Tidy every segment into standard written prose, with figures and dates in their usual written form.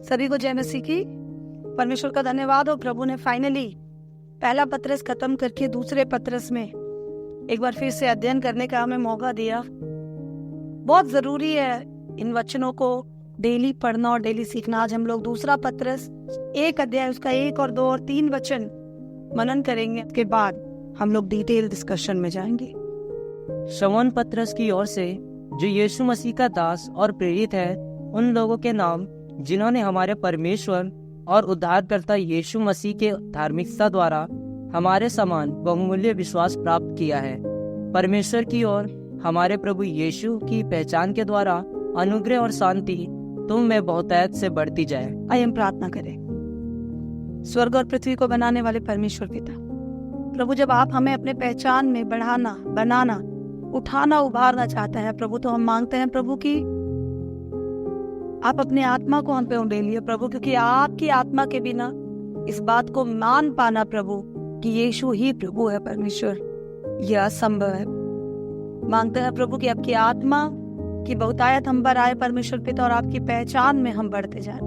सभी को जय मसीह की। परमेश्वर का धन्यवाद हो, प्रभु ने फाइनली पहला पत्रस खत्म करके दूसरे पत्रस में एक बार फिर से अध्ययन करने का हमें मौका दिया। बहुत जरूरी है इन वचनों को डेली पढ़ना और डेली सीखना। आज हम लोग दूसरा पत्रस एक अध्याय उसका 1 और 2 और 3 वचन मनन करेंगे। उसके बाद हम लोग डिटेल डिस्कशन में जाएंगे। शमौन पत्रस की ओर से, जो यीशु मसीह का दास और प्रेरित है, उन लोगों के नाम जिन्होंने हमारे परमेश्वर और उद्धारकर्ता यीशु मसीह के धार्मिकता द्वारा हमारे समान बहुमूल्य विश्वास प्राप्त किया है। परमेश्वर की ओर हमारे प्रभु यीशु की पहचान के द्वारा अनुग्रह और शांति तुम में बहुतायत से बढ़ती जाए। आइए हम प्रार्थना करें। स्वर्ग और पृथ्वी को बनाने वाले परमेश्वर पिता, प्रभु, जब आप हमें अपने पहचान में बढ़ाना, बनाना, उठाना, उभारना चाहते हैं प्रभु, तो हम मांगते हैं प्रभु कि आप अपने आत्मा को हम पे उंडेलिए प्रभु, क्योंकि आपकी आत्मा के बिना इस बात को मान पाना प्रभु कि यीशु ही प्रभु है परमेश्वर, यह असंभव है। मांगते हैं प्रभु कि आपकी आत्मा की बहुतायत हम पर आए परमेश्वर पिता, और आपकी पहचान में हम बढ़ते जाएं,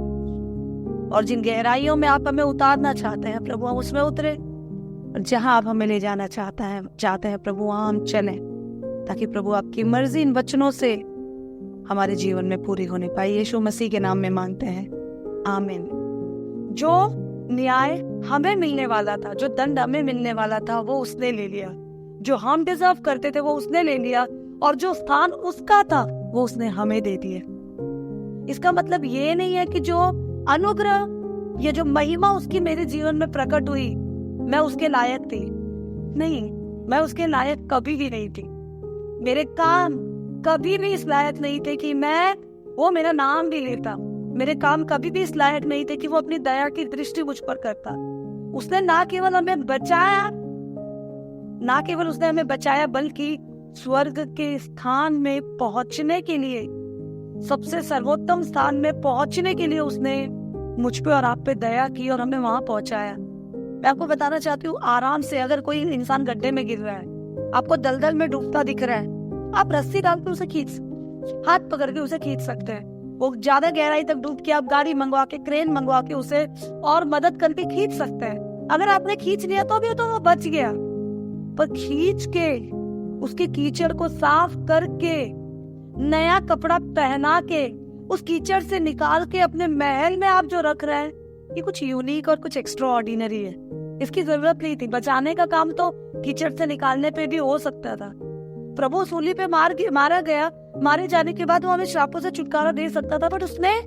और जिन गहराइयों में आप हमें उतारना चाहते हैं प्रभु, हम उसमें उतरे, और जहां आप हमें ले जाना चाहते हैं प्रभु, वहां हम चलें, ताकि प्रभु आपकी मर्जी इन वचनों से हमारे जीवन में पूरी होने पाए। यीशु मसीह के नाम में मांगते हैं, आमीन। जो न्याय हमें मिलने वाला था, जो दंड हमें मिलने वाला था, वो उसने ले लिया। जो हम डिजर्व करते थे वो उसने ले लिया, और जो स्थान उसका था वो उसने हमें दे दिया। इसका मतलब ये नहीं है कि जो अनुग्रह या जो महिमा उसकी मेरे जीवन में प्रकट हुई मैं उसके लायक थी। नहीं, मैं उसके लायक कभी भी नहीं थी। मेरे काम कभी भी इस लायक नहीं थे कि वो मेरा नाम भी लेता। मेरे काम कभी भी इस लायक नहीं थे कि वो अपनी दया की दृष्टि मुझ पर करता। उसने ना केवल हमें बचाया, बल्कि स्वर्ग के स्थान में पहुंचने के लिए, सबसे सर्वोत्तम स्थान में पहुंचने के लिए उसने मुझ पे और आप पे दया की और हमें वहां पहुंचाया। मैं आपको बताना चाहती हूँ, आराम से अगर कोई इंसान गड्ढे में गिर रहा है, आपको दलदल में डूबता दिख रहा है, आप रस्सी डाल के उसे हाथ पकड़ के उसे खींच सकते हैं। वो ज्यादा गहराई तक डूब के आप गाड़ी मंगवा के, क्रेन मंगवा के उसे और मदद करके खींच सकते हैं। अगर आपने खींच लिया तो भी तो वो बच गया, पर खींच के उसके कीचड़ को साफ करके, नया कपड़ा पहना के, उस कीचड़ से निकाल के अपने महल में आप जो रख रहे हैं, ये कुछ यूनिक और कुछ एक्स्ट्रा ऑर्डिनरी है। इसकी जरूरत नहीं थी। बचाने का काम तो कीचड़ से निकालने पे भी हो सकता था। प्रभु सूली पे मारा गया, मारे जाने के बाद वो हमें श्रापों से छुटकारा दे सकता था, बट उसने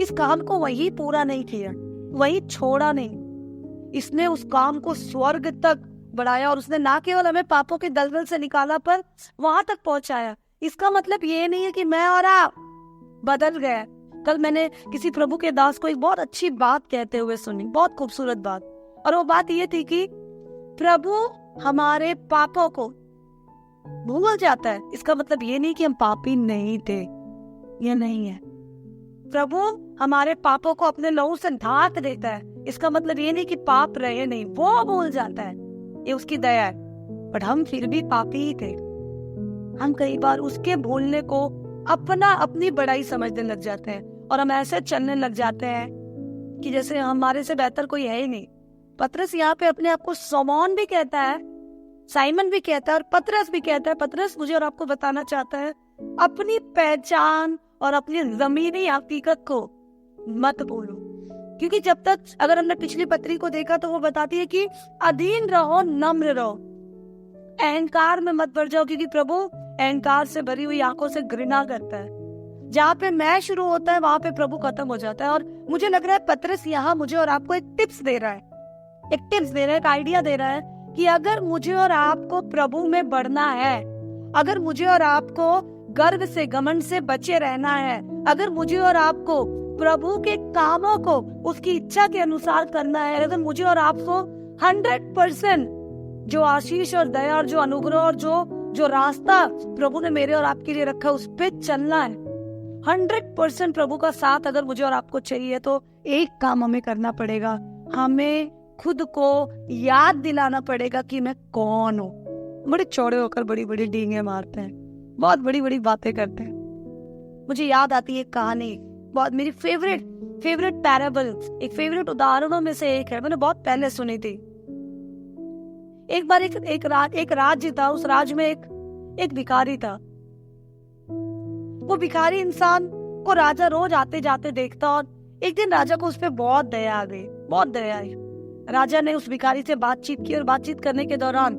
इस काम को वही पूरा नहीं किया, वही छोड़ा नहीं। इसने उस काम को स्वर्ग तक बढ़ाया, और उसने ना केवल हमें पापों के दलदल से निकाला, पर वहां तक पहुंचाया। इसका मतलब ये नहीं है कि मैं और आप बदल गए। कल मैंने किसी प्रभु के दास को एक बहुत अच्छी बात कहते हुए सुनी, बहुत खूबसूरत बात, और वो बात ये थी कि प्रभु हमारे पापों को भूल जाता है। इसका मतलब ये नहीं कि हम पापी नहीं थे, ये नहीं है। प्रभु हमारे पापों को अपने लहू से ढांक देता है। इसका मतलब ये नहीं कि पाप रहे नहीं, वो भूल जाता है, ये उसकी दया है। बट हम फिर भी पापी ही थे। हम कई बार उसके भूलने को अपनी बड़ाई समझने लग जाते हैं, और हम ऐसे चलने लग जाते हैं कि जैसे हमारे से बेहतर कोई है ही नहीं। पतरस यहाँ पे अपने आप को शमौन भी कहता है, साइमन भी कहता है, और पतरस भी कहता है। पतरस मुझे और आपको बताना चाहता है, अपनी पहचान और अपनी जमीनी हकीकत को मत भूलो, क्योंकि जब तक, अगर हमने पिछली पत्री को देखा तो वो बताती है कि अधीन रहो, नम्र रहो, अहंकार में मत बढ़ जाओ, क्योंकि प्रभु अहंकार से भरी हुई आंखों से घृणा करता है। जहाँ पे मैं शुरू होता है वहां पे प्रभु खत्म हो जाता है। और मुझे लग रहा है पतरस यहाँ मुझे और आपको एक टिप्स दे रहा है, एक आइडिया दे रहा है कि अगर मुझे और आपको प्रभु में बढ़ना है, अगर मुझे और आपको गर्व से, घमंड से बचे रहना है, अगर मुझे और आपको प्रभु के कामों को उसकी इच्छा के अनुसार करना है, अगर मुझे और आपको 100% जो आशीष और दया और जो अनुग्रह और जो रास्ता प्रभु ने मेरे और आपके लिए रखा उस पे चलना है, 100% प्रभु का साथ अगर मुझे और आपको चाहिए, तो एक काम हमें करना पड़ेगा। हमें खुद को याद दिलाना पड़ेगा कि मैं कौन हूँ। बड़े चौड़े होकर बड़ी बड़ी डींगे मारते हैं, बहुत बड़ी बड़ी बातें करते हैं। मुझे याद आती है कहानी, बहुत मेरी फेवरेट पैराबल्स, एक फेवरेट उदाहरणों में से एक है, मैंने बहुत पहले सुनी थी। एक बार एक राज्य था, उस राज्य में एक भिखारी था। वो भिखारी इंसान को राजा रोज आते जाते देखता और एक दिन राजा को उस पर बहुत दया आ गई, बहुत दया आई। राजा ने उस भिखारी से बातचीत की और बातचीत करने के दौरान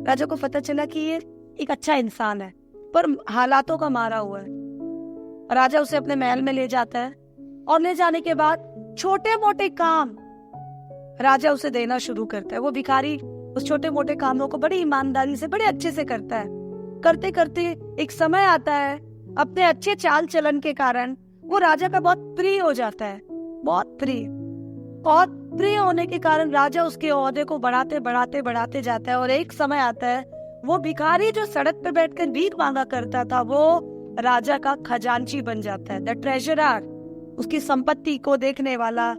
राजा को पता चला कि ये एक अच्छा इंसान है पर हालातों का मारा हुआ है। राजा उसे अपने महल में ले जाता है और ले जाने के बाद छोटे मोटे काम राजा उसे देना शुरू करता है। वो भिखारी उस छोटे मोटे कामों को बड़ी ईमानदारी से, बड़े अच्छे से करता है। करते करते एक समय आता है, अपने अच्छे चाल चलन के कारण वो राजा का बहुत प्रिय हो जाता है, बहुत प्रिय। और प्रिय होने के कारण राजा उसके ओहदे को बढ़ाते जाता है। और एक समय आता है, वो भिखारी जो सड़क पे बैठकर भीख मांगा करता था, वो राजा का खजांची बन जाता है, द ट्रेजरर। उसकी संपत्ति को देखने वाला,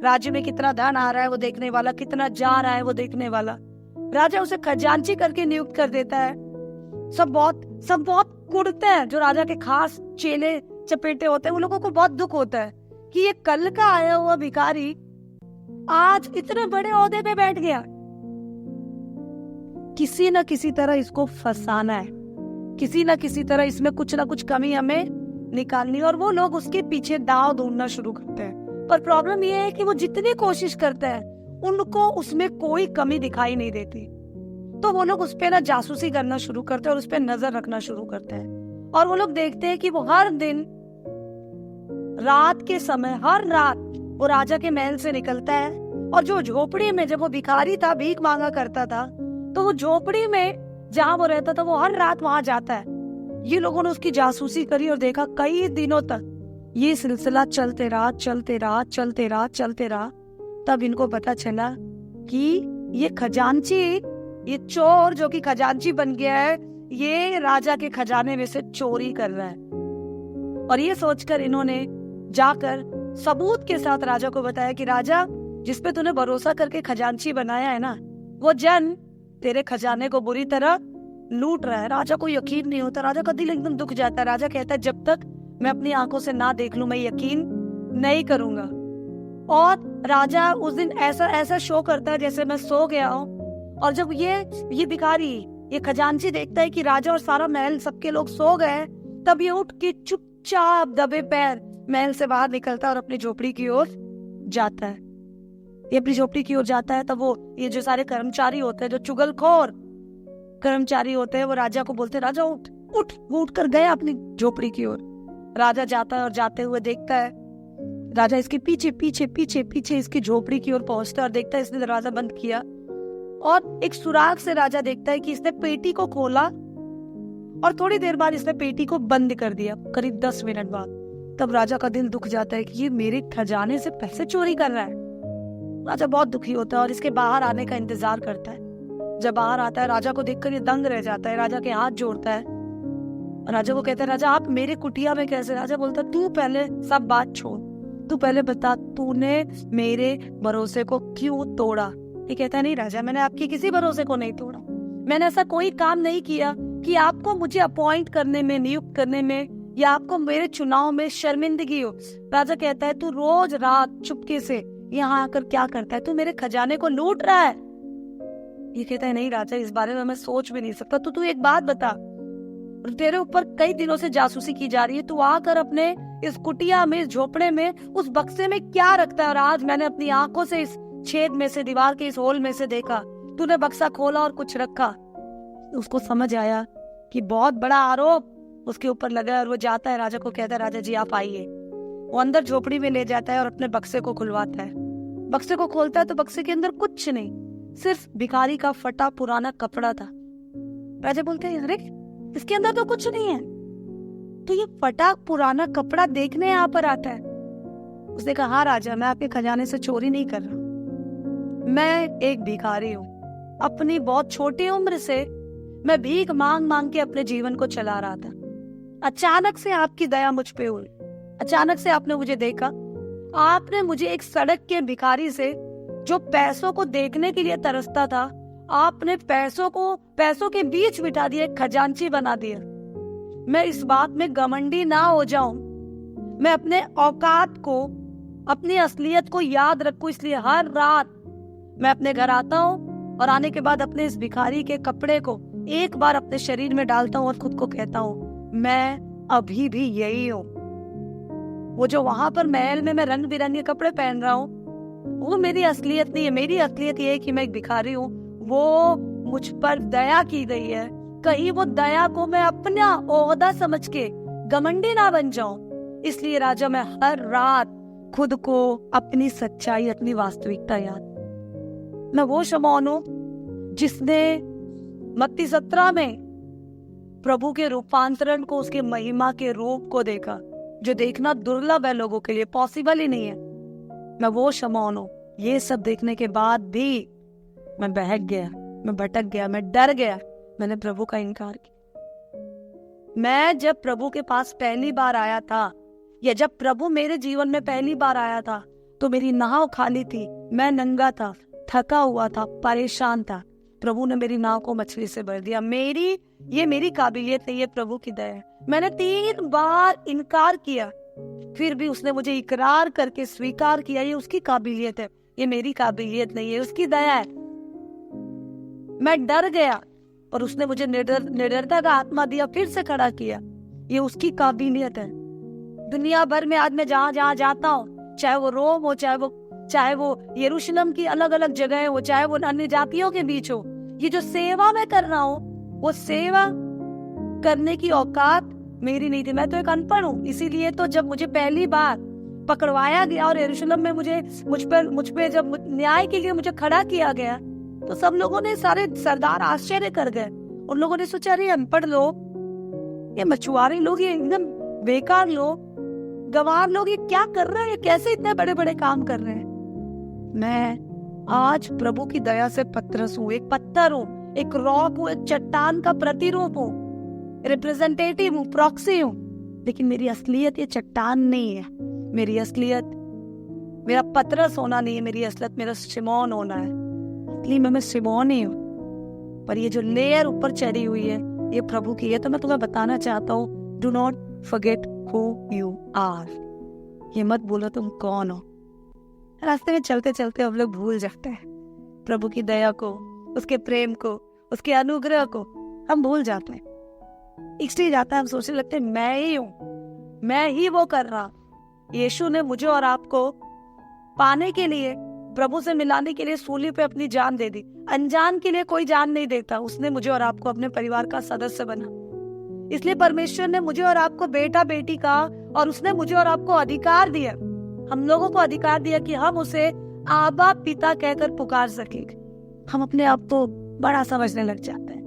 राज्य में कितना धन आ रहा है वो देखने वाला, कितना जा रहा है वो देखने वाला। राजा उसे खजांची करके नियुक्त कर देता है। सब बहुत कुड़ते हैं, जो राजा के खास चेले चपेटे होते हैं, उन लोगों को बहुत दुख होता है कि ये कल का आया हुआ भिखारी आज इतने बड़े ओहदे पे बैठ गया। किसी न किसी तरह इसको फंसाना है, किसी न किसी तरह इसमें कुछ ना कुछ कमी हमें निकालनी, और वो लोग उसके पीछे दाव ढूंढना शुरू करते हैं। पर प्रॉब्लम ये है कि वो जितनी कोशिश करते हैं उनको उसमें कोई कमी दिखाई नहीं देती। तो वो लोग उस पे ना जासूसी करना शुरू करते हैं और उस पे नजर रखना शुरू करते हैं। और वो लोग देखते हैं कि वो हर दिन रात के समय, हर रात वो राजा के महल से निकलता है और जो झोपड़ी में, जब वो भिखारी था, भीख मांगा करता था, तो वो झोपड़ी में जहाँ वो रहता था वो हर रात वहां जाता है। ये लोगों ने उसकी जासूसी करी और देखा कई दिनों तक ये सिलसिला चलते रहा। तब इनको पता चला कि ये खजांची, ये चोर जो कि खजांची बन गया है, ये राजा के खजाने में से चोरी कर रहा है। और ये सोचकर इन्होंने जाकर सबूत के साथ राजा को बताया कि राजा, जिस पे तूने भरोसा करके खजांची बनाया है ना, वो जन तेरे खजाने को बुरी तरह लूट रहा है। राजा को यकीन नहीं होता, राजा का दिल एकदम दुख जाता है। राजा कहता है जब तक मैं अपनी आंखों से ना देख लूं मैं यकीन नहीं करूंगा। और राजा उस दिन ऐसा शो करता है जैसे मैं सो गया हूँ। और जब ये भिखारी, ये खजांची देखता है कि राजा और सारा महल, सबके लोग सो गए, तब ये उठ के चुपचाप दबे पैर महल से बाहर निकलता है और अपनी झोपड़ी की ओर जाता है। ये अपनी झोपड़ी की ओर जाता है, तब वो ये जो सारे कर्मचारी होते हैं, जो चुगलखोर कर्मचारी होते हैं, वो राजा को बोलते हैं राजा उठ। वो उठ कर गया अपनी झोपड़ी की ओर। राजा जाता है और जाते हुए देखता है, राजा इसके पीछे इसकी झोपड़ी की ओर पहुंचता है और देखता है इसने दरवाजा बंद किया। और एक सुराग से राजा देखता है कि इसने पेटी को खोला और थोड़ी देर बाद इसने पेटी को बंद कर दिया, करीब 10 मिनट बाद। तब राजा का दिल दुख जाता है कि ये मेरे खजाने से पैसे चोरी कर रहा है। राजा बहुत दुखी होता है और इसके बाहर आने का इंतजार करता है। जब बाहर आता है, राजा को देखकर ये दंग रह जाता है, राजा के हाथ जोड़ता है। राजा को कहता है राजा आप मेरे कुटिया में कैसे? राजा बोलता तू पहले सब बात छोड़, तू पहले बता तूने मेरे भरोसे को क्यों तोड़ा? ये कहता है नहीं राजा, मैंने आपके किसी भरोसे को नहीं तोड़ा। मैंने ऐसा कोई काम नहीं किया कि आपको मुझे अपॉइंट करने में, नियुक्त करने में, या आपको मेरे चुनाव में शर्मिंदगी हो। राजा कहता है तू रोज रात चुपके से यहाँ आकर क्या करता है? तू मेरे खजाने को लूट रहा है। ये कहता है नहीं राजा, इस बारे में मैं सोच भी नहीं सकता। तू एक बात बता, तेरे ऊपर कई दिनों से जासूसी की जा रही है, तू आकर अपने इस कुटिया में, इस झोपड़े में, उस बक्से में क्या रखता है? और आज मैंने अपनी आंखों से इस छेद में से, दीवार के इस होल में से देखा, तूने बक्सा खोला और कुछ रखा। उसको समझ आया कि बहुत बड़ा आरोप उसके ऊपर लगा है और वो जाता है, राजा को कहता है राजा जी आप आइए। वो अंदर झोपड़ी में ले जाता है और अपने बक्से को खुलवाता है। बक्से को खोलता है तो बक्से के अंदर कुछ नहीं, सिर्फ भिखारी का फटा पुराना कपड़ा था। राजा बोलते हैं अरे इसके अंदर तो कुछ नहीं है। तो ये फटा पुराना कपड़ा देखने यहाँ पर आता है। उसने कहा हाँ राजा, मैं आपके खजाने से चोरी नहीं कर रहा, मैं एक भिखारी हूँ। अपनी बहुत छोटी उम्र से मैं भीख मांग मांग के अपने जीवन को चला रहा था। अचानक से आपकी दया मुझ पे हुई, अचानक से आपने मुझे देखा, आपने मुझे एक सड़क के भिखारी से, जो पैसों को देखने के लिए तरसता था, आपने पैसों के बीच बिठा दिया, खजांची बना दिया। मैं इस बात में घमंडी ना हो जाऊं, मैं अपने औकात को, अपनी असलियत को याद रखूं, इसलिए हर रात मैं अपने घर आता हूँ और आने के बाद अपने इस भिखारी के कपड़े को एक बार अपने शरीर में डालता हूँ और खुद को कहता हूँ मैं अभी भी यही हूँ। वो जो वहां पर महल में मैं रंग बिरंगे कपड़े पहन रहा हूँ वो मेरी असलियत नहीं है। मेरी असलियत ये है कि मैं एक भिखारी हूँ, वो मुझ पर दया की गई है। कहीं वो दया को मैं अपना ओहदा समझ के घमंडी ना बन जाऊं। इसलिए राजा मैं हर रात खुद को अपनी सच्चाई, अपनी वास्तविकता याद, मैं वो शमौन हूं जिसने मत्ती 17 में प्रभु के रूपांतरण को, उसके महिमा के रूप को देखा, जो देखना दुर्लभ है, लोगों के लिए पॉसिबल ही नहीं है। मैं वो शमौन हूं। ये सब देखने के बाद भी मैं बहक गया, मैं भटक गया, मैं डर गया, मैंने प्रभु का इनकार किया। मैं जब प्रभु के पास पहली बार आया था, या जब प्रभु मेरे जीवन में पहली बार आया था, तो मेरी नाव खाली थी, मैं नंगा था, थका हुआ था, परेशान था। प्रभु ने मेरी नाव को मछली से भर दिया। ये मेरी काबिलियत नहीं है, प्रभु की दया है। मैंने 3 बार इनकार किया, फिर भी उसने मुझे इकरार करके स्वीकार किया। ये उसकी काबिलियत है, ये मेरी काबिलियत नहीं है, उसकी दया है। मैं डर गया और उसने मुझे निडरता का आत्मा दिया, फिर से खड़ा किया। ये उसकी काबिलियत है। दुनिया भर में आज मैं जहाँ जहाँ जाता हूँ, चाहे वो रोम हो, चाहे वो यरूशलेम की अलग अलग जगह हो, चाहे वो अन्य जातियों के बीच हो, ये जो सेवा मैं कर रहा हूँ, वो सेवा करने की औकात मेरी नहीं थी। मैं तो एक अनपढ़ हूँ। इसीलिए तो जब मुझे पहली बार पकड़वाया गया और यरूशलेम में मुझ पे जब न्याय के लिए मुझे खड़ा किया गया, तो सब लोगों ने, सारे सरदार आश्चर्य कर गए। उन लोगों ने सोचा, अरे अनपढ़ लोग, ये मछुआरे लोग, ये एकदम बेकार लोग, गंवार लोग, ये क्या कर रहे हैं, कैसे इतने बड़े बड़े काम कर रहे हैं। मैं आज प्रभु की दया से पतरस हूँ, एक पत्थर हूँ, एक रॉक हूँ, एक चट्टान का प्रतिरूप हूँ, रिप्रेजेंटेटिव हूँ, प्रॉक्सी हूँ। लेकिन मेरी असलियत ये चट्टान नहीं है। मेरी असलियत मेरा पतरस होना नहीं है, मेरी असलियत मेरा शिमोन होना है। इसलिए मैं शिमोन ही हूँ। पर ये जो लेयर ऊपर चढ़ी हुई है, ये प्रभु की है। तो मैं तुम्हें बताना चाहता हूँ, do not forget who you are. ये मत भूलो तुम कौन हो। रास्ते में चलते चलते हम लोग भूल जाते हैं प्रभु की दया को, उसके प्रेम को, उसके अनुग्रह को हम भूल जाते हैं। एक स्टेज आता है, हम सोचने लगते हैं मैं ही हूँ, मैं ही वो कर रहा। यीशु ने मुझे और आपको पाने के लिए, प्रभु से मिलाने के लिए सूली पे अपनी जान दे दी। अनजान के लिए कोई जान नहीं देता। उसने मुझे और आपको अपने परिवार का सदस्य बना। इसलिए परमेश्वर ने मुझे और आपको बेटा बेटी का, और उसने मुझे और आपको अधिकार दिया, हम लोगों को अधिकार दिया कि हम उसे आबा पिता कहकर पुकार सकेंगे। हम अपने आप को बड़ा समझने लग जाते हैं,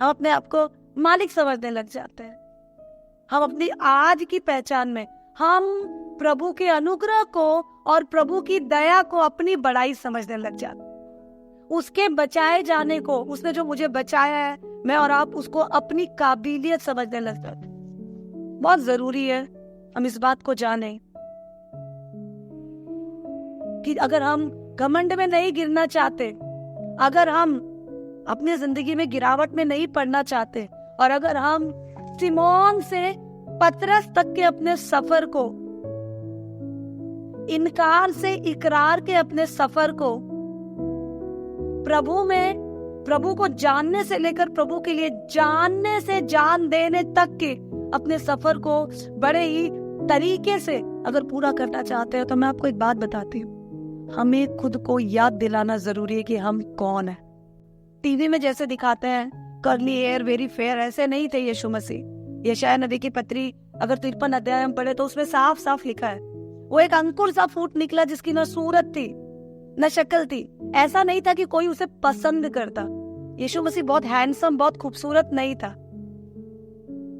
हम अपने आप को मालिक समझने लग जाते हैं। हम अपनी आज की पहचान में हम प्रभु के अनुग्रह को और प्रभु की दया को अपनी बड़ाई समझने लग जाते हैं। उसके बचाए जाने को, उसने जो मुझे बचाया है, मैं और आप उसको अपनी काबिलियत समझने लग जाते हैं। बहुत जरूरी है हम इस बात को जानें कि अगर हम घमंड में नहीं गिरना चाहते, अगर हम अपनी जिंदगी में गिरावट में नहीं पड़ना चाहते, और अगर हम सिमोन से पतरस तक के अपने सफर को, इनकार से इकरार के अपने सफर को, प्रभु में, प्रभु को जानने से लेकर प्रभु के लिए जानने से जान देने तक के अपने सफर को बड़े ही तरीके से अगर पूरा करना चाहते हो, तो मैं आपको एक बात बताती हूँ, हमें खुद को याद दिलाना जरूरी है कि हम कौन है। टीवी में जैसे दिखाते हैं कर्ली हेयर, वेरी फेयर, ऐसे नहीं थे यीशु मसीह। यशायाह नबी की पत्री अगर 53 अध्याय हम पढ़े तो उसमें साफ साफ लिखा है, वो एक अंकुर सा फूट निकला जिसकी न सूरत थी न शक्ल थी। ऐसा नहीं था कि कोई उसे पसंद करता। यीशु मसीह बहुत हैंडसम, बहुत खूबसूरत नहीं था।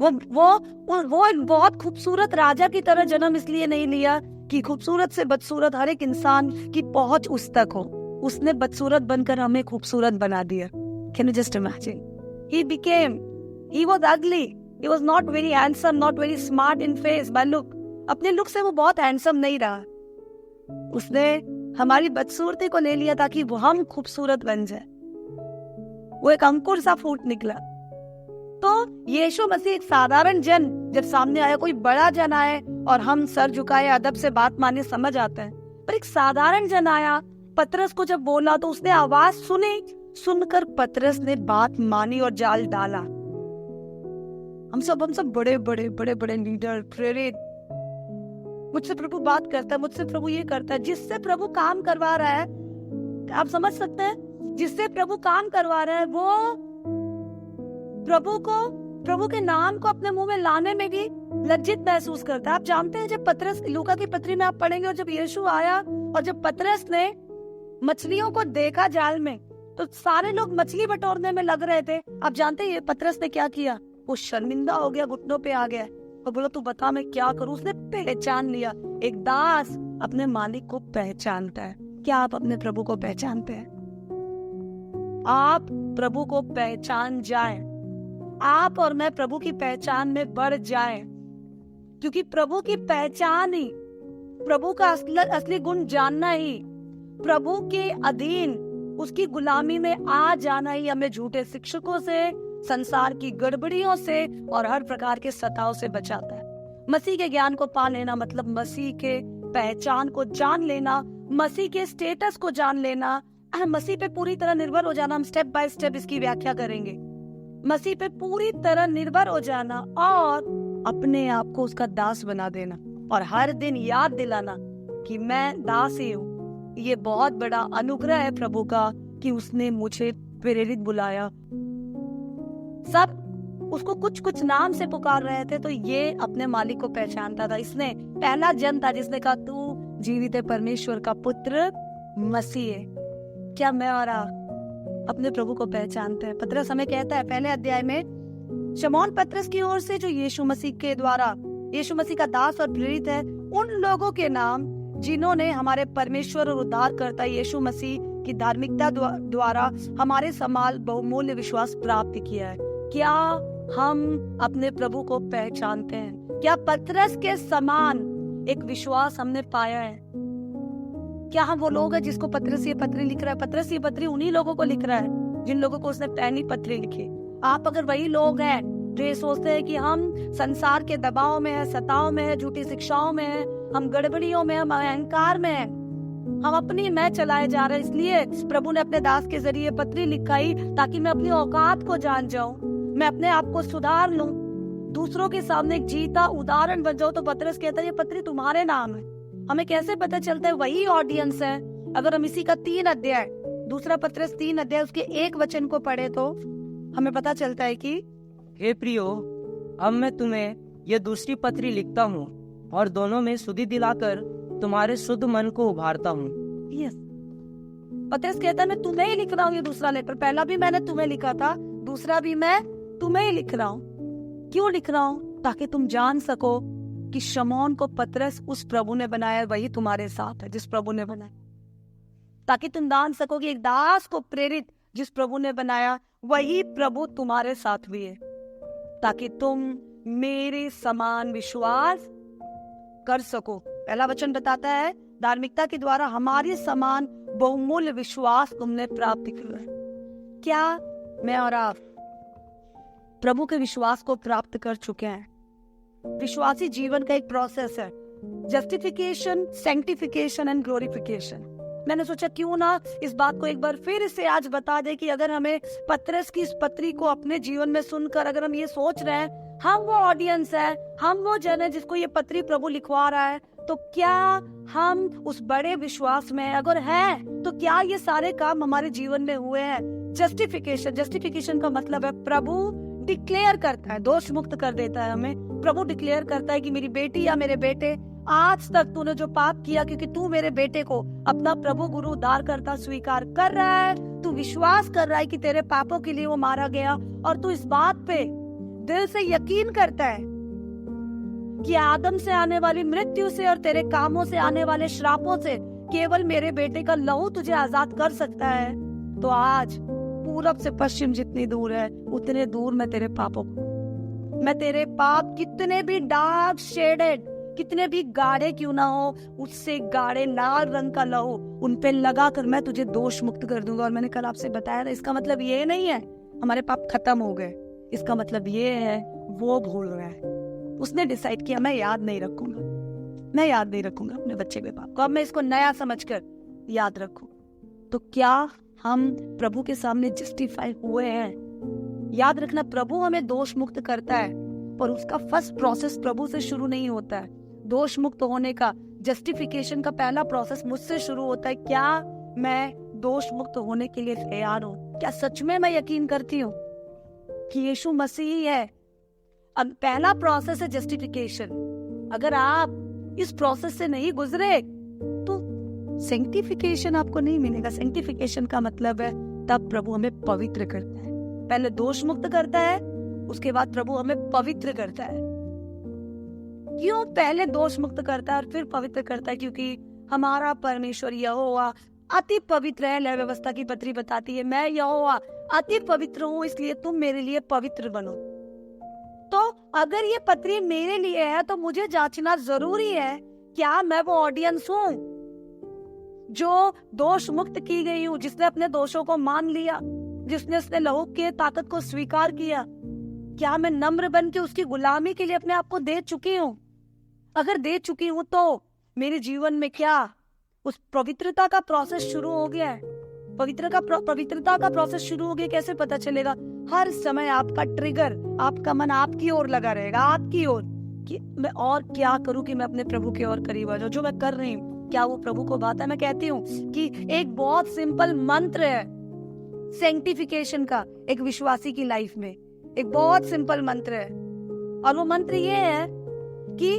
वो एक बहुत खूबसूरत राजा की तरह जन्म इसलिए नहीं लिया कि खूबसूरत से बदसूरत हर एक इंसान की पहुंच उस तक हो। उसने बदसूरत बनकर हमें खूबसूरत बना दिया। Can you just imagine? He was ugly. He was not very handsome, not very smart in face by look. अपने लुक से वो बहुत हैंडसम नहीं रहा। उसने हमारी बदसूरती को ले लिया ताकि वो हम खूबसूरत बन जाए। वो एक अंकुर सा फूट निकला। तो यीशु मसीह एक साधारण जन जब सामने आया, कोई बड़ा जन आए और हम सर झुकाए अदब से बात माने समझ आता है, पर एक साधारण जन आया, पतरस को जब बोला तो उसने आवाज सुनी, सुनकर पतरस ने बात मानी और जाल डाला। हम सब बड़े बड़े बड़े बड़े लीडर, प्रेरित, मुझसे प्रभु बात करता है, मुझसे प्रभु ये करता है, जिससे प्रभु काम करवा रहा है, आप समझ सकते हैं, जिससे प्रभु काम करवा रहा है वो प्रभु के नाम को अपने मुंह में लाने में भी लज्जित महसूस करता है। आप जानते हैं, जब पतरस, लूका की पत्री में आप पढ़ेंगे, और जब यीशु आया और जब पतरस ने मछलियों को देखा जाल में, तो सारे लोग मछली बटोरने में लग रहे थे। आप जानते हैं पतरस ने क्या किया? वो शर्मिंदा हो गया, घुटनों पे आ गया और बोला तू बता मैं क्या करूं। उसने पहचान लिया। एक दास अपने मालिक को पहचानता है। क्या आप अपने प्रभु को पहचानते हैं? आप प्रभु को पहचान जाएं, आप और मैं प्रभु की पहचान में बढ़ जाएं, क्योंकि प्रभु की पहचान ही, प्रभु का असली गुण जानना ही, प्रभु के अधीन उसकी गुलामी में आ जाना ही हमें झूठे शिक्षकों से, संसार की गड़बड़ियों से और हर प्रकार के सताव से बचाता है। मसीह के ज्ञान को पा लेना मतलब मसीह के पहचान को जान लेना, मसीह के स्टेटस को जान लेना, मसीह पे पूरी तरह निर्भर हो जाना। हम स्टेप बाय स्टेप इसकी व्याख्या करेंगे। मसीह पे पूरी तरह निर्भर हो जाना और अपने आप को उसका दास बना देना और हर दिन याद दिलाना कि मैं दास ही हूँ। ये बहुत बड़ा अनुग्रह है प्रभु का कि उसने मुझे प्रेरित बुलाया। सब उसको कुछ कुछ नाम से पुकार रहे थे, तो ये अपने मालिक को पहचानता था। इसने पहला जन था जिसने कहा तू जीवित परमेश्वर का पुत्र मसीह है। क्या मैं और आप अपने प्रभु को पहचानते हैं? पतरस हमें कहता है पहले अध्याय में, शमौन पतरस की ओर से जो यीशु मसीह के द्वारा, यीशु मसीह का दास और प्रेरित है, उन लोगों के नाम जिन्होंने हमारे परमेश्वर और उद्धारकर्ता यीशु मसीह की धार्मिकता द्वारा हमारे समान बहुमूल्य विश्वास प्राप्त किया है। क्या हम अपने प्रभु को पहचानते हैं? क्या पतरस के समान एक विश्वास हमने पाया है? क्या हम वो लोग हैं जिसको पतरस ये पत्री लिख रहा है? पतरस ये पत्री उन्हीं लोगों को लिख रहा है जिन लोगों को उसने पहली पत्री लिखी। आप अगर वही लोग हैं जो ये सोचते हैं कि हम संसार के दबाव में है, सताव में है, झूठी शिक्षाओं में है, हम गड़बड़ियों में, हम अहंकार में है, हम अपनी मैं चलाए जा रहे हैं, इसलिए प्रभु ने अपने दास के जरिए पत्री लिखाई ताकि मैं अपनी औकात को जान जाऊं, मैं अपने आप को सुधार लूं, दूसरों के सामने एक जीता उदाहरण बन जाऊं। तो पतरस कहता है ये पत्री तुम्हारे नाम है। हमें कैसे पता चलता है? वही ऑडियंस है। अगर हम इसी का 3 अध्याय, दूसरा पतरस 3 अध्याय उसके 1 वचन को पढ़े तो हमें पता चलता है कि हे प्रियो, अब मैं तुम्हें यह दूसरी पत्री लिखता हूँ और दोनों में सुधि दिलाकर तुम्हारे शुद्ध मन को उभारता हूँ। यस, पतरस कहता है मैं तुम्हें ही लिख रहा हूँ ये दूसरा लेटर। पहला भी मैंने तुम्हें लिखा था, दूसरा भी मैं तुम्हें ही लिख रहा हूँ। क्यों लिख रहा हूँ? ताकि तुम जान सको कि शमौन को पतरस उस प्रभु ने बनाया, वही तुम्हारे साथ है जिस प्रभु ने बनाया। ताकि तुम जान सको कि एक दास को प्रेरित जिस प्रभु ने बनाया, वही प्रभु तुम्हारे साथ भी है, ताकि तुम मेरे समान विश्वास कर सको। पहला वचन बताता है धार्मिकता के द्वारा हमारे समान बहुमूल्य विश्वास तुमने प्राप्त किया है। क्या मैं और आप प्रभु के विश्वास को प्राप्त कर चुके हैं? विश्वासी जीवन का एक प्रोसेस है, जस्टिफिकेशन, सैंक्टिफिकेशन एंड ग्लोरिफिकेशन। मैंने सोचा क्यों ना इस बात को एक बार फिर से आज बता दे कि अगर हमें पतरस की इस पत्री को अपने जीवन में सुनकर अगर हम ये सोच रहे हैं हम वो ऑडियंस है, हम वो जन है जिसको ये पत्री प्रभु लिखवा रहा है, तो क्या हम उस बड़े विश्वास में अगर है तो क्या ये सारे काम हमारे जीवन में हुए हैं? जस्टिफिकेशन का मतलब है प्रभु डिक्लेयर करता है, दोष मुक्त कर देता है हमें। प्रभु डिक्लेयर करता है कि मेरी बेटी या मेरे बेटे, आज तक तूने जो पाप किया, क्योंकि तू मेरे बेटे को अपना प्रभु गुरु उद्धारकर्ता स्वीकार कर रहा है, तू विश्वास कर रहा है कि तेरे पापों के लिए वो मारा गया, और तू इस बात पे दिल से यकीन करता है कि आदम से आने वाली मृत्यु से और तेरे कामों से आने वाले श्रापों से केवल मेरे बेटे का लहू तुझे आजाद कर सकता है, तो आज पूरब से पश्चिम जितनी दूर है उतने दूर मैं तेरे पाप कितने भी डार्क शेडेड, कितने भी गाढ़े क्यों ना हो, उससे गाढ़े लाल रंग का लहू उन पे लगा कर मैं तुझे दोष मुक्त कर दूंगा। और मैंने कल आपसे बताया था, इसका मतलब ये नहीं है हमारे पाप खत्म हो गए, इसका मतलब ये है वो भूल रहा है, उसने डिसाइड किया मैं याद नहीं रखूंगा। मैं याद नहीं रखूंगा अपने बच्चे के पाप को, अब मैं इसको नया समझकर याद रखूं। तो क्या हम प्रभु के सामने जस्टिफाई हुए हैं? याद रखना, प्रभु हमें दोष मुक्त करता है, पर उसका फर्स्ट प्रोसेस प्रभु से शुरू नहीं होता है। दोष मुक्त होने का, जस्टिफिकेशन का पहला प्रोसेस मुझसे शुरू होता है। क्या मैं दोष मुक्त होने के लिए तैयार हूँ? क्या सच में मैं यकीन करती हूँ कि यीशु मसीह ही है? अब पहला प्रोसेस है जस्टिफिकेशन। अगर आप इस प्रोसेस से नहीं गुजरे तो सैंक्टिफिकेशन आपको नहीं मिलेगा। सैंक्टिफिकेशन का मतलब है तब प्रभु हमें पवित्र करता है। पहले दोष मुक्त करता है, उसके बाद प्रभु हमें पवित्र करता है। क्यों पहले दोष मुक्त करता है और फिर पवित्र करता है? क्योंकि हमारा परमेश्वर यहोवा अति पवित्र है। लय व्यवस्था की पत्री बताती है, मैं यहोवा अति पवित्र हूँ, इसलिए तुम मेरे लिए पवित्र बनो। तो अगर ये पत्री मेरे लिए है तो मुझे जांचना जरूरी है, क्या मैं वो ऑडियंस हूँ जो दोष मुक्त की गई हूँ, जिसने अपने दोषों को मान लिया, जिसने उसने लहू के ताकत को स्वीकार किया? क्या मैं नम्र बन के उसकी गुलामी के लिए अपने आप को दे चुकी हूँ? अगर दे चुकी हूँ तो मेरे जीवन में क्या उस पवित्रता का प्रोसेस शुरू हो गया है? पवित्रता का प्रोसेस शुरू हो गया, कैसे पता चलेगा? हर समय आपका ट्रिगर, आपका मन आपकी ओर लगा रहेगा, आपकी ओर, कि मैं और क्या करूं कि मैं अपने प्रभु की ओर करीब आ जाऊं। जो मैं कर रही हूँ क्या वो प्रभु को भाता है? मैं कहती हूँ कि एक बहुत सिंपल मंत्र है सैंक्टिफिकेशन का एक विश्वासी की लाइफ में, एक बहुत सिंपल मंत्र है। और वो मंत्र ये है कि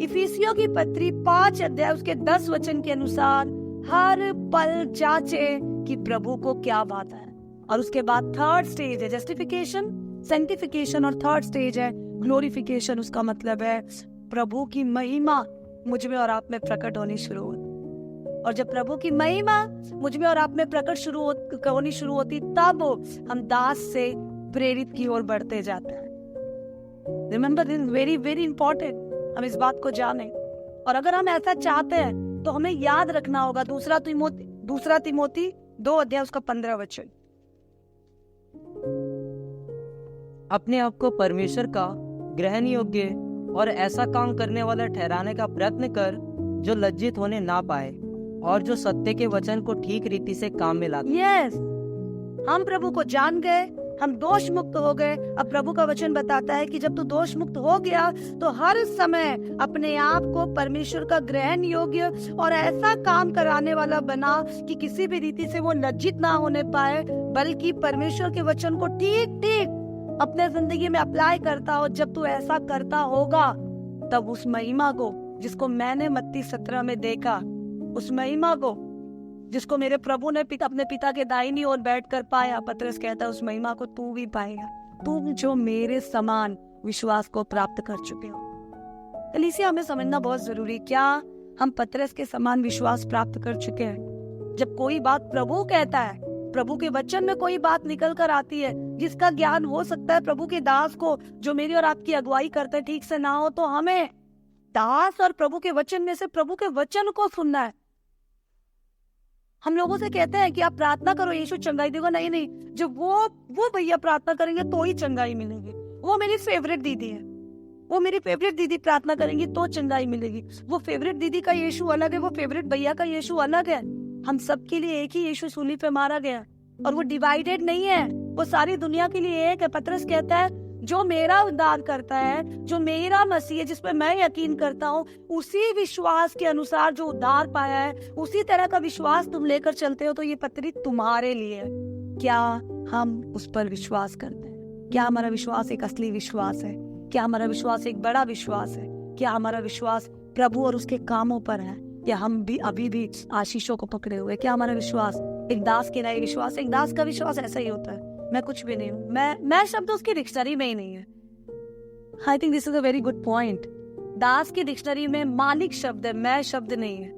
इफिसियों की पत्री 5 अध्याय उसके 10 वचन के अनुसार हर पल जांचे कि प्रभु को क्या भाता है। और उसके बाद थर्ड स्टेज है जस्टिफिकेशन, सैंक्टिफिकेशन, और थर्ड स्टेज है ग्लोरिफिकेशन। उसका मतलब है प्रभु की महिमा मुझ में और आप में प्रकट होनी शुरू होती। और जब प्रभु की महिमा मुझ में और आप में प्रकट होनी शुरू होती, तब हम दास से प्रेरित की ओर बढ़ते जाते हैं। Remember this, very very important, हम इस बात को जाने। और अगर हम ऐसा चाहते हैं तो हमें याद रखना होगा दूसरा तिमोथी 2 अध्याय उसका 15 वचन। अपने आप को परमेश्वर का ग्रहण योग्य और ऐसा काम करने वाला ठहराने का प्रयत्न कर जो लज्जित होने ना पाए और जो सत्य के वचन को ठीक रीति से काम में लाते। यस, हम प्रभु को जान गए, हम दोष मुक्त हो गए। अब प्रभु का वचन बताता है कि जब तू दोष मुक्त हो गया तो हर समय अपने आप को परमेश्वर का ग्रहण योग्य और ऐसा काम कराने वाला बना कि किसी भी रीति से वो लज्जित ना होने पाए, बल्कि परमेश्वर के वचन को ठीक ठीक अपने जिंदगी में अप्लाई करता हो। जब तू ऐसा करता होगा तब उस महिमा को जिसको मैंने मत्ती 17 में देखा, उस महिमा को जिसको मेरे प्रभु ने अपने पिता के दाहिनी ओर बैठकर पाया, पतरस कहता है उस महिमा को तू भी पाएगा, तुम जो मेरे समान विश्वास को प्राप्त कर चुके हो। कलीसिया, हमें समझना बहुत जरूरी, क्या हम पतरस के समान विश्वास प्राप्त कर चुके हैं? जब कोई बात प्रभु कहता है, प्रभु के वचन में कोई बात निकल कर आती है जिसका ज्ञान हो सकता है प्रभु के दास को जो मेरी और आपकी अगुवाई करते हैं ठीक से ना हो, तो हमें दास और प्रभु के वचन में से प्रभु के वचन को सुनना है। हम लोगों से कहते हैं कि आप प्रार्थना करो यीशु चंगाई देगा, नहीं नहीं, जब वो भैया प्रार्थना करेंगे तो ही चंगाई मिलेगी। वो मेरी फेवरेट दीदी है, वो मेरी फेवरेट दीदी प्रार्थना करेंगी तो चंगाई मिलेगी। वो फेवरेट दीदी का यीशु अलग है, वो फेवरेट भैया का यीशु अलग है। हम सबके लिए एक ही यीशु सूली पे मारा गया और वो डिवाइडेड नहीं है, वो सारी दुनिया के लिए एक है। पतरस कहता है जो मेरा उद्धार करता है, जो मेरा मसीह है, जिसपे मैं यकीन करता हूँ, उसी विश्वास के अनुसार जो उद्धार पाया है, उसी तरह का विश्वास तुम लेकर चलते हो, तो ये पत्री तुम्हारे लिए है। क्या हम उस पर विश्वास करते हैं? क्या हमारा विश्वास एक असली विश्वास है? क्या हमारा विश्वास एक बड़ा विश्वास है? क्या हमारा विश्वास प्रभु और उसके कामों पर है, या हम भी अभी भी आशीषों को पकड़े हुए? क्या हमारा विश्वास एक दास के नए विश्वास? एक दास का विश्वास ऐसा ही होता है, मैं कुछ भी नहीं हूँ, मैं शब्द उसकी डिक्शनरी में ही नहीं है। I think this is a very good point. Das की डिक्शनरी में मालिक शब्द है, मैं शब्द नहीं है।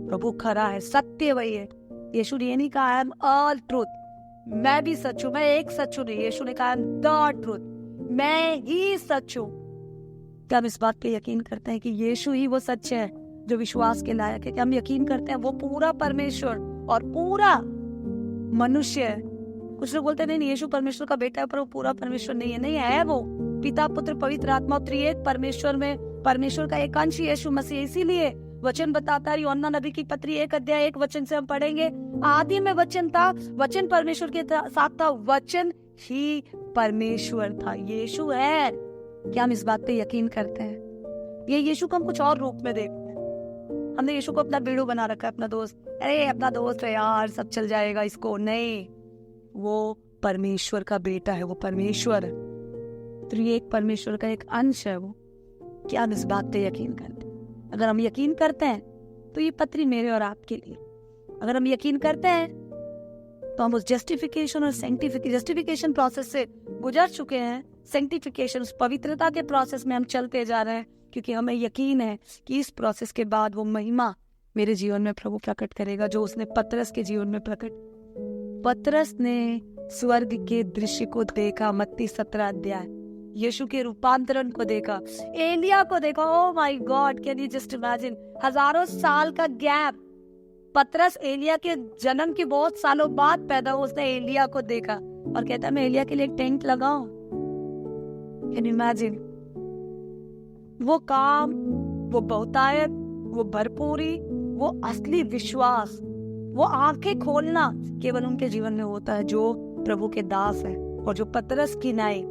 प्रभु खरा है, सत्य वही है। यीशु ने नहीं कहा आई एम ऑल ट्रूथ, मैं भी सच हूँ, मैं एक सच हूँ नहीं। यीशु ने कहा आई एम द ट्रूथ, मैं ही सच हूँ। क्या हम इस बात पे यकीन करते हैं कि यीशु ही वो सच है जो विश्वास के लायक है? क्या हम यकीन करते हैं वो पूरा परमेश्वर और पूरा मनुष्य है? कुछ लोग बोलते नहीं यीशु परमेश्वर का बेटा है, पर वो पूरा परमेश्वर नहीं है। नहीं है, वो पिता पुत्र पवित्र आत्मा त्रिएक परमेश्वर में परमेश्वर का एक अंश यीशु मसीह। इसीलिए वचन बताता है, यूहन्ना नबी की पत्री 1:1 से हम पढ़ेंगे, आदि में वचन था, वचन परमेश्वर के साथ था, वचन ही परमेश्वर था। यीशु है। क्या हम इस बात पे यकीन करते हैं? ये यीशु को हम कुछ और रूप में देखते हैं। हमने यीशु को अपना बीड़ू बना रखा है, अपना दोस्त। अरे अपना दोस्त है यार, सब चल जाएगा इसको। नहीं, वो परमेश्वर का बेटा है, वो परमेश्वर है, त्रिएक परमेश्वर का एक अंश है वो। क्या हम इस बात पे यकीन करते हैं? अगर हम यकीन करते हैं तो ये पत्री मेरे और आपके लिए। अगर हम यकीन करते हैं तो हम उस जस्टिफिकेशन और जस्टिफिकेशन प्रोसेस से गुजर चुके हैं। सेंटिफिकेशन, उस पवित्रता के प्रोसेस में हम चलते जा रहे हैं, क्योंकि हमें यकीन है कि इस प्रोसेस के बाद वो महिमा मेरे जीवन में प्रभु प्रकट करेगा जो उसने पतरस के जीवन में प्रकट। पतरस ने स्वर्ग के दृश्य को देखा, मत्ती 17 यीशु के रूपांतरण को देखा, एलिया को देखा। Oh my God, can you just imagine, हजारों साल का गैप। पतरस एलिया के जन्म के बहुत सालों बाद पैदा हुआ, उसने एलिया को देखा और कहता मैं एलिया के लिए एक टेंट लगाऊं। Can you imagine? वो काम, वो बहुतायत, वो भरपूरी, वो असली विश्वास, वो आंखें खोलना केवल उनके जीवन में होता है जो प्रभु के दास है। और जो पतरस की नाई,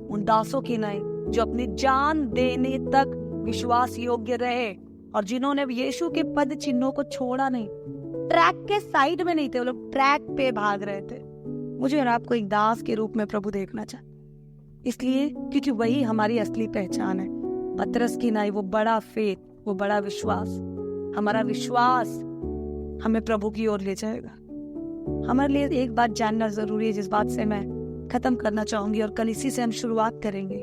उन दासों की नाई जो अपनी जान देने तक विश्वास योग्य रहे और जिन्होंने यीशु के पद चिन्हों को छोड़ा नहीं। ट्रैक के साइड में नहीं थे, वो लोग ट्रैक पे भाग रहे थे। मुझे और आपको एक दास के रूप में प्रभु देखना चाहता, इसलिए क्योंकि वही हमारी असली पहचान है। पतरस की नाई, वो बड़ा फेथ, वो बड़ा विश्वास। हमारा विश्वास हमें प्रभु की ओर ले जाएगा। हमारे लिए एक बात जानना जरूरी है, जिस बात से मैं खत्म करना चाहूंगी और कल इसी से हम शुरुआत करेंगे।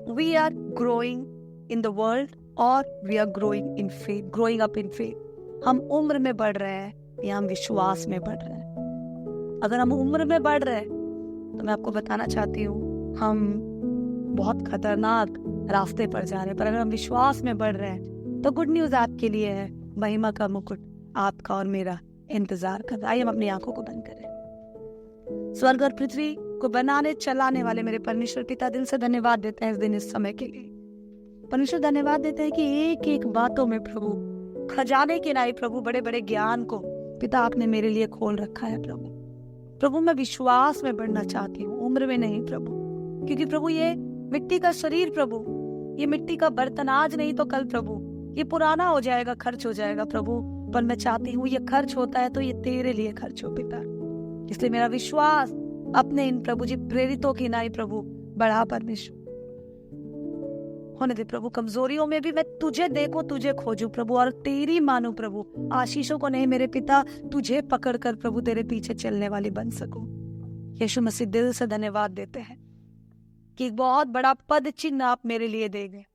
We are growing in the world और we are growing in faith, growing up in faith. हम उम्र में बढ़ रहे हैं या हम विश्वास में बढ़ रहे हैं? अगर हम उम्र में बढ़ रहे हैं तो मैं आपको बताना चाहती हूँ हम बहुत खतरनाक रास्ते पर जा रहे हैं। पर अगर हम विश्वास में बढ़ रहे हैं तो गुड न्यूज आपके लिए है, महिमा का मुकुट आपका और मेरा इंतजार कर रहा है। आइए हम अपनी आंखों को बंद करें। स्वर्ग और पृथ्वी को बनाने चलाने वाले मेरे परमेश्वर पिता, दिल से धन्यवाद देते हैं इस दिन, इस समय के लिए। परमेश्वर धन्यवाद देते हैं कि एक एक बातों में प्रभु, खजाने के नाई प्रभु, बड़े बड़े ज्ञान को पिता आपने मेरे लिए खोल रखा है प्रभु। प्रभु मैं विश्वास में बढ़ना चाहती हूँ, उम्र में नहीं प्रभु, क्योंकि प्रभु ये मिट्टी का शरीर प्रभु, ये मिट्टी का बर्तन आज नहीं तो कल प्रभु ये पुराना हो जाएगा, खर्च हो जाएगा प्रभु। पर मैं चाहती हूँ ये खर्च होता है तो ये तेरे लिए खर्च हो पिता। इसलिए मेरा विश्वास अपने इन प्रभु जी प्रेरितों की नाई प्रभु बढ़ा परमेश्वर होने दे प्रभु। कमजोरियों में भी मैं तुझे देखूं, तुझे खोजूं प्रभु और तेरी मानूं प्रभु। आशीषों को नहीं मेरे पिता, तुझे पकड़कर प्रभु तेरे पीछे चलने वाली बन सकूं। यीशु मसीह दिल से धन्यवाद देते हैं कि एक बहुत बड़ा पद चिन्ह आप मेरे लिए देंगे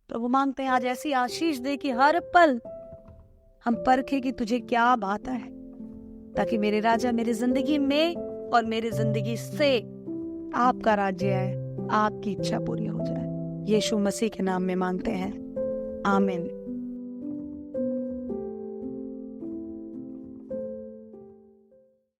प्रभु। मांगते हैं आज ऐसी आशीष दे कि हर पल हम परखे कि तुझे क्या भाता है, ताकि मेरे राजा मेरी जिंदगी में और मेरी जिंदगी से आपका राज्य है, आपकी इच्छा पूरी हो जाए। यीशु मसीह के नाम में मांगते हैं, आमीन।